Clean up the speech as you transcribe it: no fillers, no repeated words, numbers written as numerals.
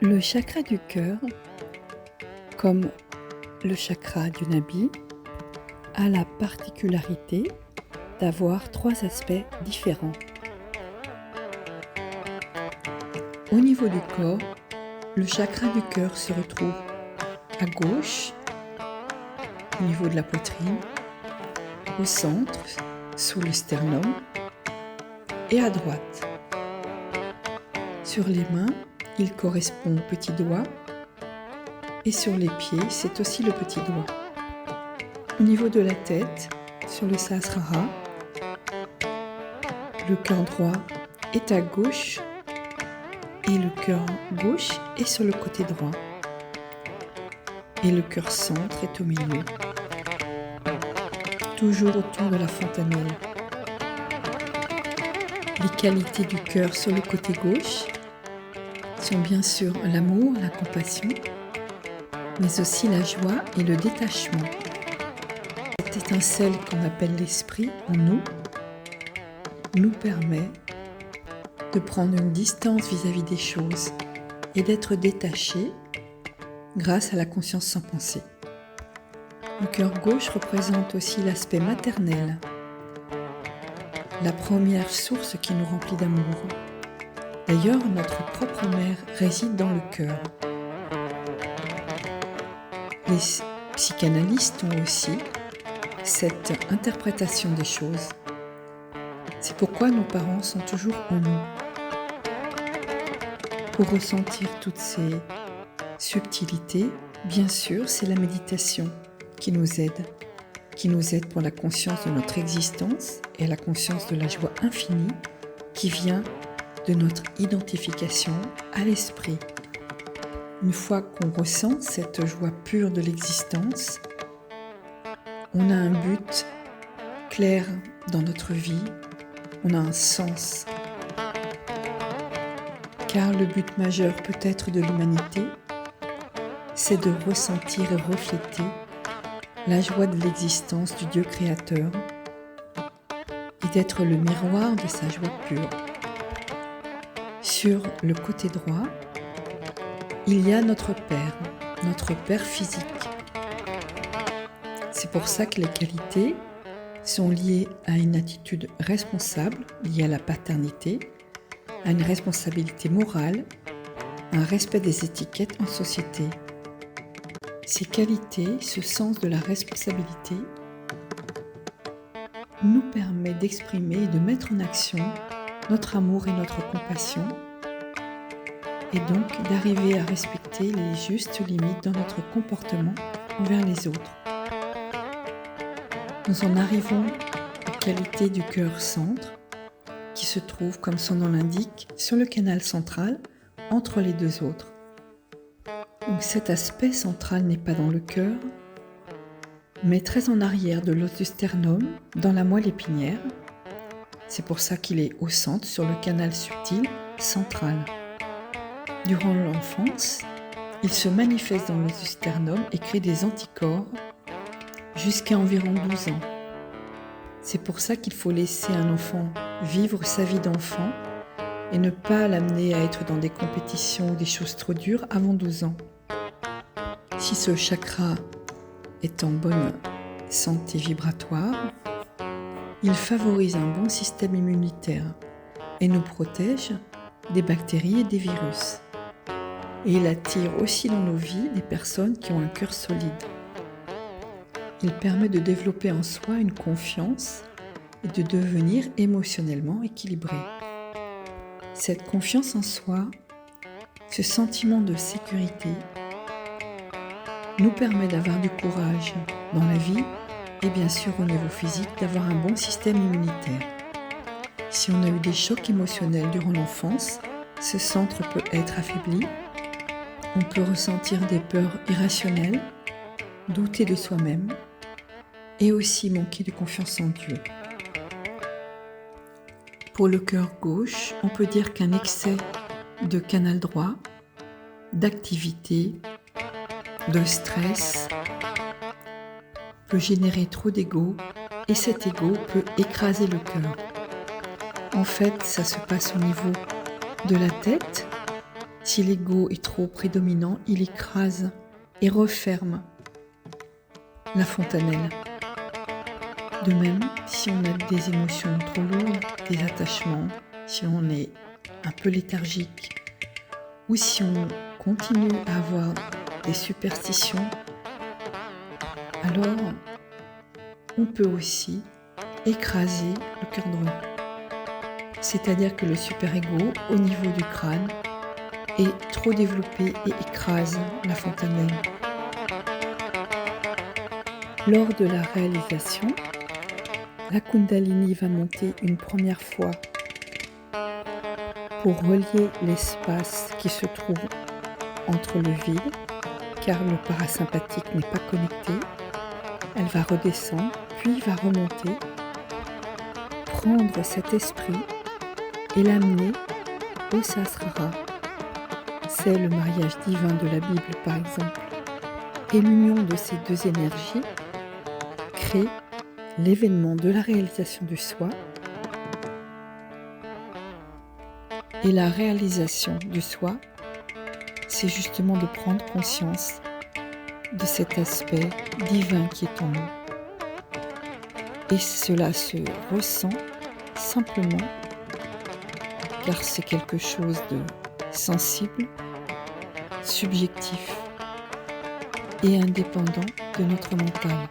Le chakra du cœur, comme le chakra du Nabi, a la particularité d'avoir 3 aspects différents. Au niveau du corps, le chakra du cœur se retrouve à gauche, au niveau de la poitrine, au centre, sous le sternum, et à droite. Sur les mains, il correspond au petit doigt, et sur les pieds, c'est aussi le petit doigt. Au niveau de la tête, sur le Sahasrara, le cœur droit est à gauche et le cœur gauche est sur le côté droit. Et le cœur centre est au milieu, toujours autour de la fontanelle. Les qualités du cœur sur le côté gauche sont bien sûr l'amour, la compassion, mais aussi la joie et le détachement. Cette étincelle qu'on appelle l'esprit en nous permet de prendre une distance vis-à-vis des choses et d'être détaché grâce à la conscience sans pensée. Le cœur gauche représente aussi l'aspect maternel, la première source qui nous remplit d'amour. D'ailleurs, notre propre mère réside dans le cœur. Les psychanalystes ont aussi cette interprétation des choses. C'est pourquoi nos parents sont toujours en nous. Pour ressentir toutes ces subtilités, bien sûr, c'est la méditation qui nous aide pour la conscience de notre existence et la conscience de la joie infinie qui vient de notre identification à l'esprit. Une fois qu'on ressent cette joie pure de l'existence, on a un but clair dans notre vie, on a un sens. Car le but majeur peut-être de l'humanité, c'est de ressentir et refléter la joie de l'existence du Dieu créateur et d'être le miroir de sa joie pure. Sur le côté droit, il y a notre Père physique. C'est pour ça que les qualités sont liées à une attitude responsable, liée à la paternité, à une responsabilité morale, un respect des étiquettes en société. Ces qualités, ce sens de la responsabilité, nous permet d'exprimer et de mettre en action notre amour et notre compassion, et donc d'arriver à respecter les justes limites dans notre comportement envers les autres. Nous en arrivons aux qualités du cœur centre, qui se trouve, comme son nom l'indique, sur le canal central, entre les deux autres. Donc cet aspect central n'est pas dans le cœur, mais très en arrière de l'os du sternum, dans la moelle épinière. C'est pour ça qu'il est au centre, sur le canal subtil central. Durant l'enfance, il se manifeste dans l'os du sternum et crée des anticorps jusqu'à environ 12 ans. C'est pour ça qu'il faut laisser un enfant vivre sa vie d'enfant et ne pas l'amener à être dans des compétitions ou des choses trop dures avant 12 ans. Si ce chakra est en bonne santé vibratoire, il favorise un bon système immunitaire et nous protège des bactéries et des virus. Et il attire aussi dans nos vies des personnes qui ont un cœur solide. Il permet de développer en soi une confiance et de devenir émotionnellement équilibré. Cette confiance en soi, ce sentiment de sécurité, nous permet d'avoir du courage dans la vie et bien sûr au niveau physique d'avoir un bon système immunitaire. Si on a eu des chocs émotionnels durant l'enfance, ce centre peut être affaibli. On peut ressentir des peurs irrationnelles, douter de soi-même et aussi manquer de confiance en Dieu. Pour le cœur gauche, on peut dire qu'un excès de canal droit, d'activité, de stress peut générer trop d'ego et cet ego peut écraser le cœur. En fait, ça se passe au niveau de la tête Si l'ego est trop prédominant, il écrase et referme la fontanelle. De même, si on a des émotions trop lourdes, des attachements, si on est un peu léthargique, ou si on continue à avoir des superstitions, alors on peut aussi écraser le cœur drôle. C'est-à-dire que le super-ego, au niveau du crâne, est trop développé et écrase la fontanelle. Lors de la réalisation, la Kundalini va monter une première fois pour relier l'espace qui se trouve entre le vide, car le parasympathique n'est pas connecté. Elle va redescendre, puis va remonter, prendre cet esprit et l'amener au Sahasrara. C'est le mariage divin de la Bible, par exemple. Et l'union de ces deux énergies crée l'événement de la réalisation du soi. Et la réalisation du soi, c'est justement de prendre conscience de cet aspect divin qui est en nous. Et cela se ressent simplement car c'est quelque chose de sensible, subjectif et indépendant de notre mental.